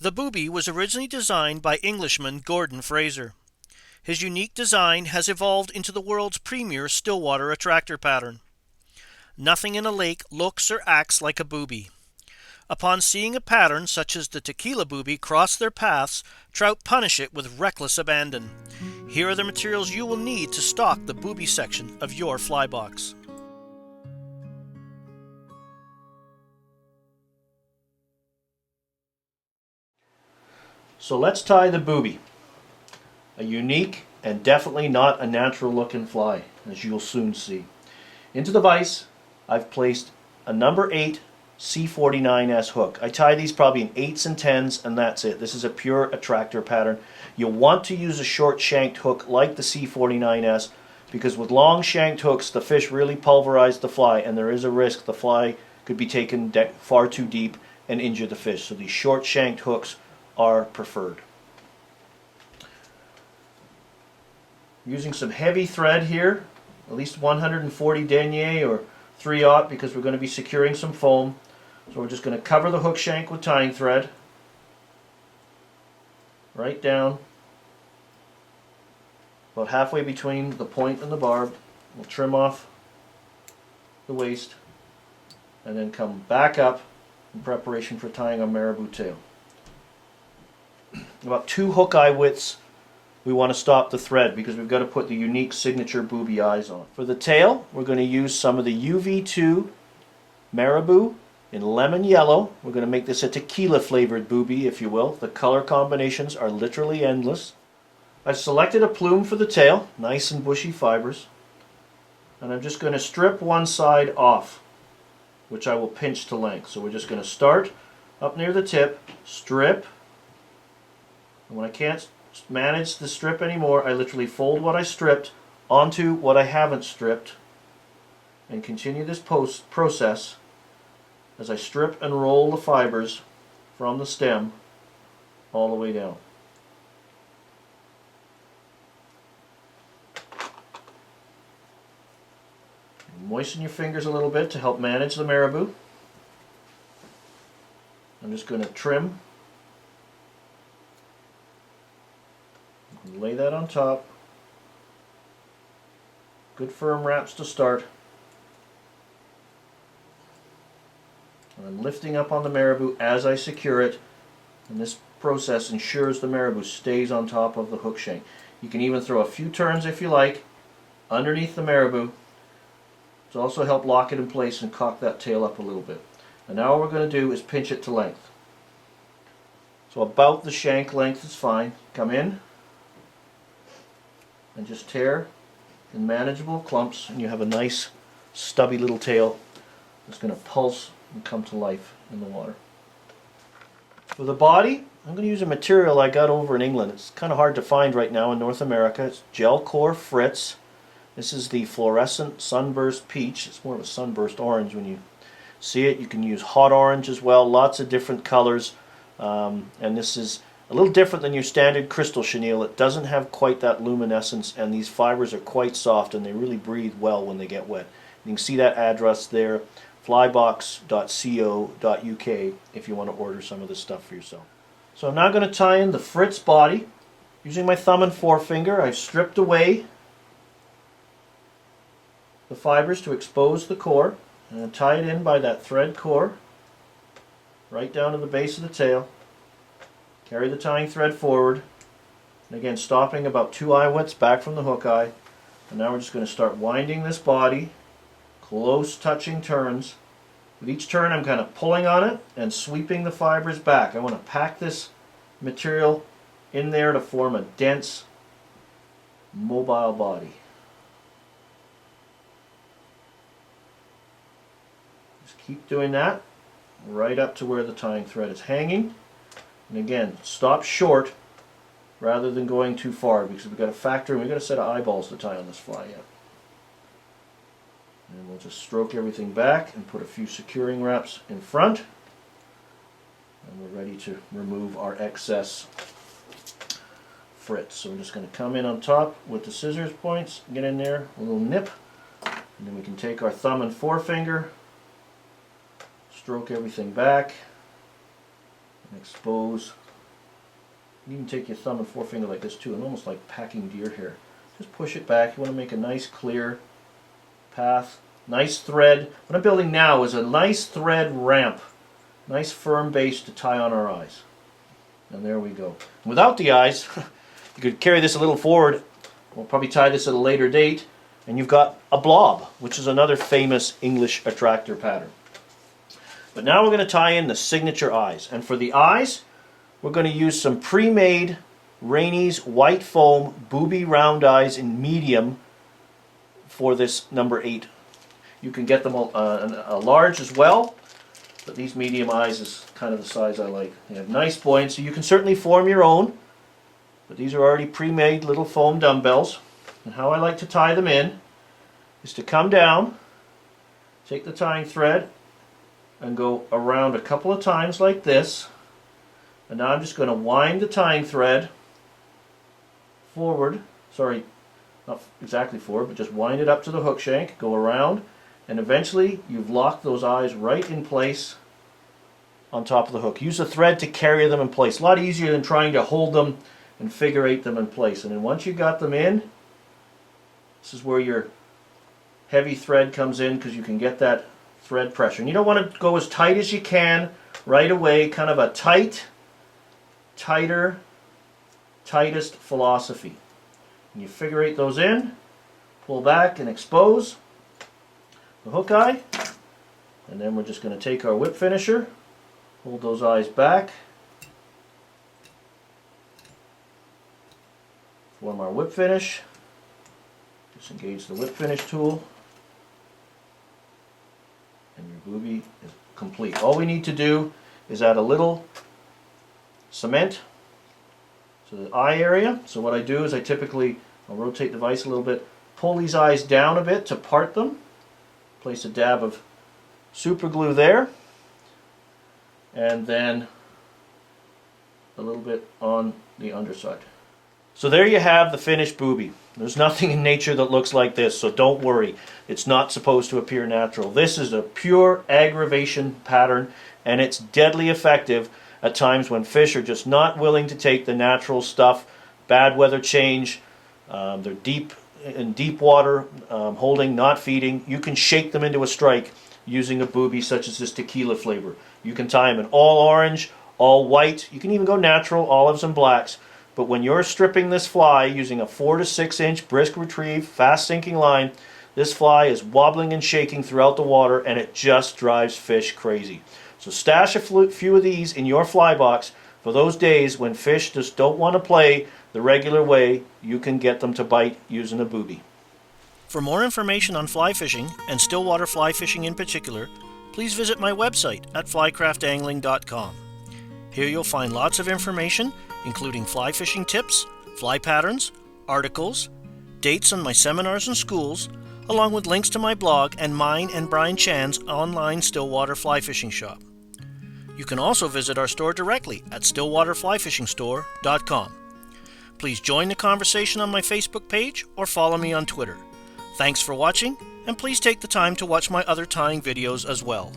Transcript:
The Boobie was originally designed by Englishman Gordon Fraser. His unique design has evolved into the world's premier stillwater attractor pattern. Nothing in a lake looks or acts like a booby. Upon seeing a pattern such as the Tequila Booby cross their paths, trout punish it with reckless abandon. Here are the materials you will need to stock the booby section of your fly box. So let's tie the booby. A unique and definitely not a natural looking fly, as you'll soon see. Into the vise, I've placed a number 8 C49S hook. I tie these probably in 8s and 10s, and that's it. This is a pure attractor pattern. You'll want to use a short shanked hook like the C49S, because with long shanked hooks the fish really pulverize the fly, and there is a risk the fly could be taken far too deep and injure the fish. So these short shanked hooks are preferred. Using some heavy thread here, at least 140 denier or 3/0, because we're going to be securing some foam. So we're just going to cover the hook shank with tying thread, right down, about halfway between the point and the barb. We'll trim off the waist and then come back up in preparation for tying our marabou tail. About 2 hook eye widths we want to stop the thread, because we've got to put the unique signature booby eyes on. For the tail, we're going to use some of the UV2 Marabou in lemon yellow. We're going to make this a tequila flavored booby, if you will. The color combinations are literally endless. I've selected a plume for the tail, nice and bushy fibers, and I'm just going to strip one side off, which I will pinch to length. So we're just going to start up near the tip, strip, and when I can't manage the strip anymore, I literally fold what I stripped onto what I haven't stripped and continue this process as I strip and roll the fibers from the stem all the way down. Moisten your fingers a little bit to help manage the marabou. I'm just going to trim. Lay that on top. Good firm wraps to start. And I'm lifting up on the marabou as I secure it, and this process ensures the marabou stays on top of the hook shank. You can even throw a few turns if you like underneath the marabou to also help lock it in place and cock that tail up a little bit. And now what we're going to do is pinch it to length. So about the shank length is fine. Come in and just tear in manageable clumps, and you have a nice stubby little tail that's going to pulse and come to life in the water. For the body, I'm going to use a material I got over in England. It's kind of hard to find right now in North America. It's gel core Fritz. This is the fluorescent sunburst peach. It's more of a sunburst orange when you see it. You can use hot orange as well, lots of different colors, and this is a little different than your standard crystal chenille. It doesn't have quite that luminescence, and these fibers are quite soft and they really breathe well when they get wet. You can see that address there, flybox.co.uk, if you want to order some of this stuff for yourself. So I'm now going to tie in the Fritz body. Using my thumb and forefinger, I've stripped away the fibers to expose the core, and then tie it in by that thread core right down to the base of the tail. Carry the tying thread forward, and again stopping about 2 eye widths back from the hook eye. And now we're just going to start winding this body, close touching turns. With each turn I'm kind of pulling on it and sweeping the fibers back. I want to pack this material in there to form a dense, mobile body. Just keep doing that right up to where the tying thread is hanging. And again, stop short rather than going too far, because we've got a factor and we've got a set of eyeballs to tie on this fly yet. And we'll just stroke everything back and put a few securing wraps in front. And we're ready to remove our excess Fritz. So we're just going to come in on top with the scissors points, get in there, a little nip, and then we can take our thumb and forefinger, stroke everything back, and expose You can take your thumb and forefinger like this too, and almost like packing deer hair. Just push it back. You want to make a nice clear path. Nice thread. What I'm building now is a nice thread ramp. Nice firm base to tie on our eyes. And there we go. Without the eyes, you could carry this a little forward. We'll probably tie this at a later date. And you've got a blob, which is another famous English attractor pattern. But now we're going to tie in the signature eyes. And for the eyes, we're going to use some pre-made Rainey's white foam Boobie round eyes in medium for this number 8. You can get them a large as well, but these medium eyes is kind of the size I like. They have nice buoyancy. You can certainly form your own, but these are already pre-made little foam dumbbells. And how I like to tie them in is to come down, take the tying thread, and go around a couple of times like this. And now I'm just going to wind the tying thread forward. Sorry, not exactly forward, but just wind it up to the hook shank, go around, and eventually you've locked those eyes right in place on top of the hook. Use the thread to carry them in place. A lot easier than trying to hold them and figure eight them in place. And then once you got them in, this is where your heavy thread comes in, because you can get that thread pressure. And you don't want to go as tight as you can right away, kind of a tighter, tightest philosophy. And you figure eight those in, pull back and expose the hook eye, and then we're just going to take our whip finisher, hold those eyes back, form our whip finish, disengage the whip finish tool, and your boobie is complete. All we need to do is add a little cement to the eye area. So what I do is I'll rotate the vise a little bit, pull these eyes down a bit to part them, place a dab of super glue there, and then a little bit on the underside. So there you have the finished boobie. There's nothing in nature that looks like this, so don't worry. It's not supposed to appear natural. This is a pure aggravation pattern, and it's deadly effective at times when fish are just not willing to take the natural stuff. Bad weather change, they're in deep water, holding, not feeding. You can shake them into a strike using a boobie such as this tequila flavor. You can tie them in all orange, all white. You can even go natural, olives and blacks. But when you're stripping this fly using a 4 to 6 inch brisk retrieve, fast sinking line, this fly is wobbling and shaking throughout the water, and it just drives fish crazy. So stash a few of these in your fly box for those days when fish just don't want to play the regular way. You can get them to bite using a boobie. For more information on fly fishing, and stillwater fly fishing in particular, please visit my website at flycraftangling.com. Here you'll find lots of information, including fly fishing tips, fly patterns, articles, dates on my seminars and schools, along with links to my blog and mine and Brian Chan's online stillwater fly fishing shop. You can also visit our store directly at stillwaterflyfishingstore.com. Please join the conversation on my Facebook page or follow me on Twitter. Thanks for watching, and please take the time to watch my other tying videos as well.